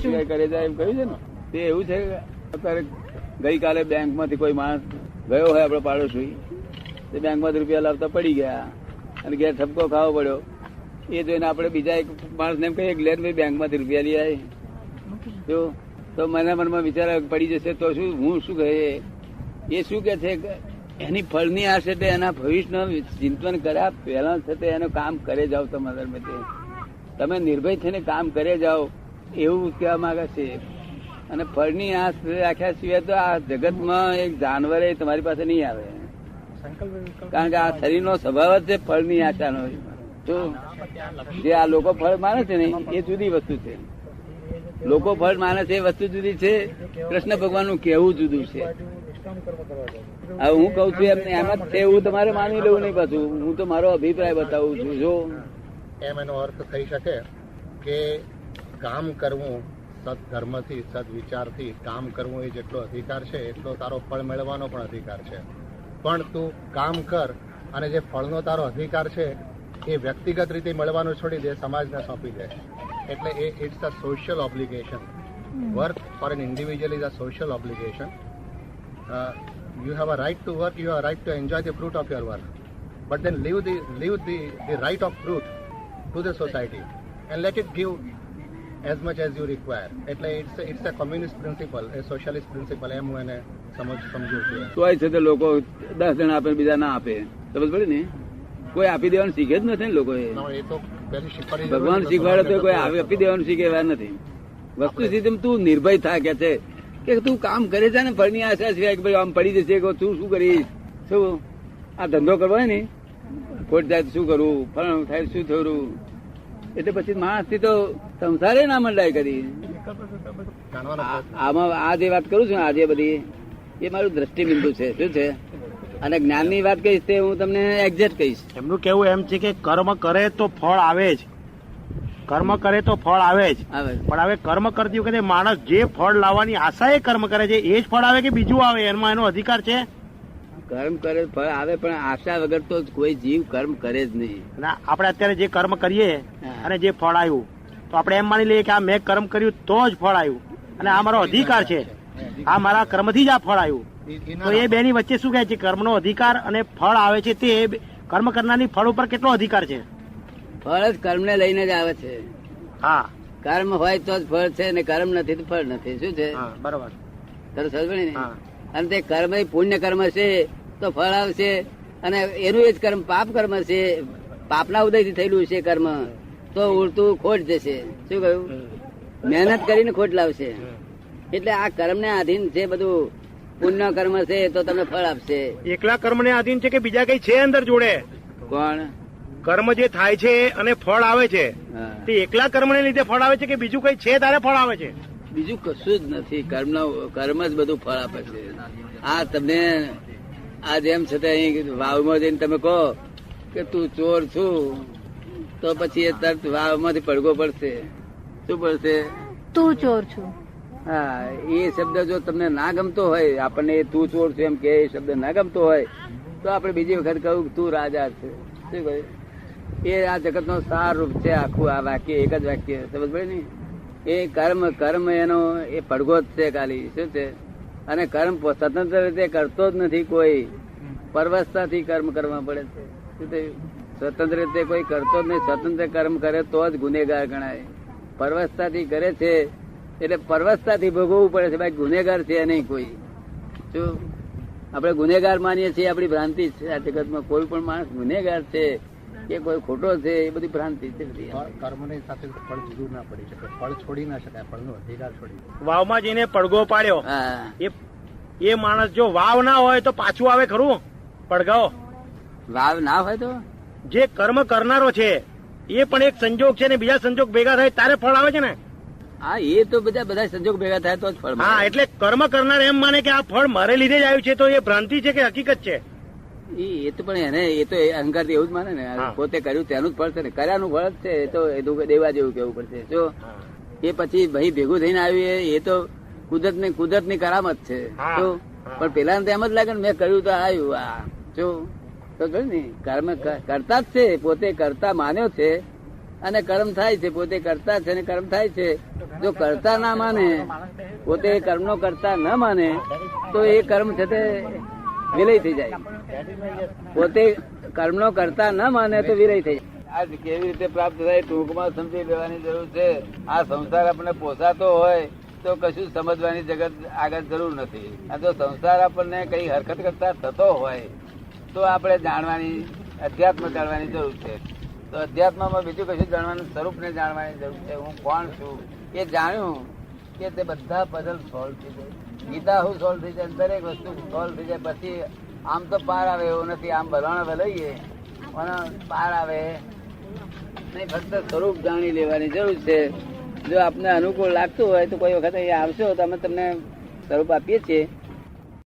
સિવાય કરે જાય એમ કહ્યું છે ને, તે એવું છે. અત્યારે ગઈકાલે બેંક માંથી કોઈ માણસ ગયો હોય આપડે પાડોશી, તે બેંક માંથી રૂપિયા લાવતા પડી ગયા અને ઘેર ઠપકો ખાવો પડ્યો. એ જોઈને આપડે બીજા એક માણસ ને એમ કહીએ કે લે ભાઈ બેંક માંથી રૂપિયા લઈ આવે, જો તો મને મનમાં વિચાર પડી જશે તો શું, હું શું કહે, એ શું કે છે એની ફળની આશ એટલે એના ભવિષ્યનું ચિંતન કર્યા પહેલા છે એનું કામ કરે જાઓ. તમારા તમે નિર્ભય થઈને કામ કરે જાઓ એવું કહેવા માંગે છે. અને ફળની આશ રાખ્યા સિવાય તો આ જગતમાં એક જાનવર તમારી પાસે નહીં આવે, કારણ કે આ શરીરનો સ્વભાવ જ છે ફળની આશાનો. જો જે આ લોકો ફળ માને છે ને એ જુદી વસ્તુ છે. લોકો ફળ માને છે એ વસ્તુ જુદી છે, કૃષ્ણ ભગવાન નું કહેવું જુદું છે. હવે હું કઉ છું એમ જ છે એવું તમારે માની લેવું નહીં. પાછું હું તો મારો અભિપ્રાય બતાવું છું. જો એમ એનો અર્થ થઈ શકે કે કામ કરવું સદધર્મથી સદવિચારથી કામ કરવું એ જેટલો અધિકાર છે એટલો તારો ફળ મેળવવાનો પણ અધિકાર છે. પણ તું કામ કર અને જે ફળનો તારો અધિકાર છે એ વ્યક્તિગત રીતે મળવાનું છોડી દે, સમાજને સોંપી દે. એટલે એ it's a social obligation. Work for an individual is a social obligation. You have a right to work, you have a right to enjoy the fruit of your work. But then leave the right of fruit to the society and let it give as much as you require. એટલે it's a communist principle, a socialist principle. એમ હું એને સમજુ છું. તોય છે તો લોકો 10 જણા આપે બીજા ના આપે, સમજ પડે ને. કોઈ આપી દેવાનું શીખે જ નથી ને લોકો. એ તો ભગવાન શીખવાડે તો કોઈ આપી દેવાનું શીખે એવા નથી. વસ્તુ સીધી તું નિર્ભય થા કે છે કે તું કામ કરે છે ને ફળની આશા સિવાય કે ભાઈ આમ પડી જશે કે તું શું કરીશ, શું આ ધંધો કરવો હોય ને ખોટ જાય શું કરવું, ફળ થાય શું થયું. એટલે પછી માણસ થી તો સંસારે ના મંડાય કરી. આમાં આ જે વાત કરું છું આજે બધી એ મારું દ્રષ્ટિબિંદુ છે. શું છે? અને જ્ઞાન ની વાત કહીશ તે હું તમને એક્ઝેક્ટ કહીશ. એમનું કેવું એમ છે કે કર્મ કરે તો ફળ આવે જ, કર્મ કરે તો ફળ આવે જ. પણ હવે કર્મ કરતી વખતે માણસ જે ફળ લાવવાની આશા એ કર્મ કરે છે એ જ ફળ આવે કે બીજું આવે, એમાં એનો અધિકાર છે. કર્મ કરે ફળ આવે પણ આશા વગર તો કોઈ જીવ કર્મ કરે જ નહીં. આપણે અત્યારે જે કર્મ કરીએ અને જે ફળ આવ્યું તો આપણે એમ માની લઈએ કે આ મેં કર્મ કર્યું તો જ ફળ આવ્યું અને આ મારો અધિકાર છે, આ મારા કર્મથી જ આ ફળ આવ્યું. તો એ બેની વચ્ચે શું કહે છે? કર્મનો અધિકાર અને ફળ આવે છે તે કર્મ કરનારની ફળ ઉપર કેટલો અધિકાર છે? ફળ જ કર્મ ને લઈને જ આવે છે. હા, કર્મ હોય તો જ ફળ છે, ને કર્મ નથી તો ફળ નથી. શું છે? બરોબર. તને સમજ ને. અને તે કર્મ પુણ્ય કર્મ છે તો ફળ આવશે, અને એનું એ જ કર્મ પાપ કર્મ છે, પાપના ઉદય થી થયેલું છે કર્મ, તો ઉડતું ખોટ જશે. શું કહ્યું? મહેનત કરીને ખોટ લાવશે. એટલે આ કર્મ ને આધીન છે બધું. પુણ્ય કર્મ છે તો તમને ફળ આપશે. એકલા કર્મ ને આધીન છે કે બીજા કઈ છે અંદર જોડે? કોણ? કર્મ જે થાય છે અને ફળ આવે છે તે એકલા કર્મ ને લીધે ફળ આવે છે કે બીજું કઈ છે તારે ફળ આવે છે? બીજું કશું જ નથી. કર્મ જ બધું ફળ આપે છે. આ તમને આ જેમ છતાં અહીં વાવમાં જઈને તમે કહો કે તું ચોર છું તો પછી એ તરત વાવમાંથી પડઘો પડશે. શું પડશે? તું ચોર છું. હા, એ શબ્દ જો તમને ના ગમતો હોય, આપણને તું ચોર છું એમ કે એ શબ્દ ના ગમતો હોય તો આપણે બીજી વખત કહું તું રાજા છે. શું કહ્યું? એ આ જગત નો સાર રૂપ છે આખું. આ વાક્ય એક જ વાક્ય સમજ પડે ને. એ કર્મ એનો એ પડઘો જ છે ખાલી. શું છે? અને કર્મ સ્વતંત્ર રીતે કરતો જ નથી કોઈ, પરવશતાથી કર્મ કરવા પડે છે. શું થયું? સ્વતંત્ર રીતે કોઈ કરતો જ નહીં. સ્વતંત્ર કર્મ કરે તો જ ગુનેગાર ગણાય. પરવશતાથી કરે છે એટલે પરવશતાથી ભોગવવું પડે છે. ભાઈ ગુનેગાર છે નહીં કોઈ. શું આપણે ગુનેગાર માનીએ છીએ આપણી ભ્રાંતિ છે. આ જગતમાં કોઈ પણ માણસ ગુનેગાર છે કે કોઈ ખોટો છે એ બધી ભ્રાંતિ છે. કર્મની સાથે ફળ જુદું ના પડી શકે, ફળ છોડી ના શકાય, ફળનો અધિકાર છોડી. વાવમાં જઈને પડઘો પાડ્યો, એ માણસ જો વાવ ના હોય તો પાછું આવે ખરું પડઘો? વાવ ના હોય તો જે કર્મ કરનારો છે એ પણ એક સંજોગ છે ને બીજા સંજોગ ભેગા થાય તારે ફળ આવે છે ને. હા, એ તો બધા સંજોગ ભેગા થાય તો જ ફળ. હા, એટલે કર્મ કરનાર એમ માને કે આ ફળ મારે લીધે જ આવ્યું છે તો એ ભ્રાંતિ છે કે હકીકત છે? એ તો પણ એને એ તો અહંકાર એવું જ માને ને. પોતે કર્યું તેનું જ ફળ છે ને, કર્યાનું ફળ જ છે. એ તો દેવા જેવું કેવું પડશે. જો એ પછી ભાઈ ભેગું થઈને આવ્યું એ તો કુદરતની કરામત છે. તો પણ પેલા ને એમ જ લાગે ને મેં કર્યું તો આવ્યું. આ જો તો ને કર્મ કરતા જ છે, પોતે કરતા માન્યો છે અને કર્મ થાય છે, પોતે કરતા છે અને કર્મ થાય છે. જો કરતા ના માને, પોતે કર્મનો કરતા ન માને તો એ કર્મ છે તે વિલય થઈ જાય. પોતે કર્મનો કરતા ન માને તો વિલય થઈ જાય. આ કેવી રીતે પ્રાપ્ત થાય ટૂંકમાં સમજી લેવાની જરૂર છે. આ સંસાર આપણને પોસાતો હોય તો કશું સમજવાની જગત આગળ જરૂર નથી. આ જો સંસાર આપણને કઈ હરકત કરતા થતો હોય તો આપણે જાણવાની, અધ્યાત્મ જાણવાની જરૂર છે. તો અધ્યાત્મમાં બીજું કશું જાણવાનું, સ્વરૂપને જાણવાની જરૂર છે. હું કોણ છું એ જાણ્યું કે તે બધા પઝલ સોલ્વ થઈ જાય. ગીતા હું સોલ્વ થઈ જાય, દરેક વસ્તુ સોલ્વ થઈ જાય. પછી આમ તો પાર આવે એવું નથી. આમ ભરવાના ભલાઈએ અને પાર આવે નહીં. ફક્ત સ્વરૂપ જાણી લેવાની જરૂર છે. જો આપને અનુકૂળ લાગતું હોય તો કોઈ વખત અહીંયા આવશો તો અમે તમને સ્વરૂપ આપીએ છીએ.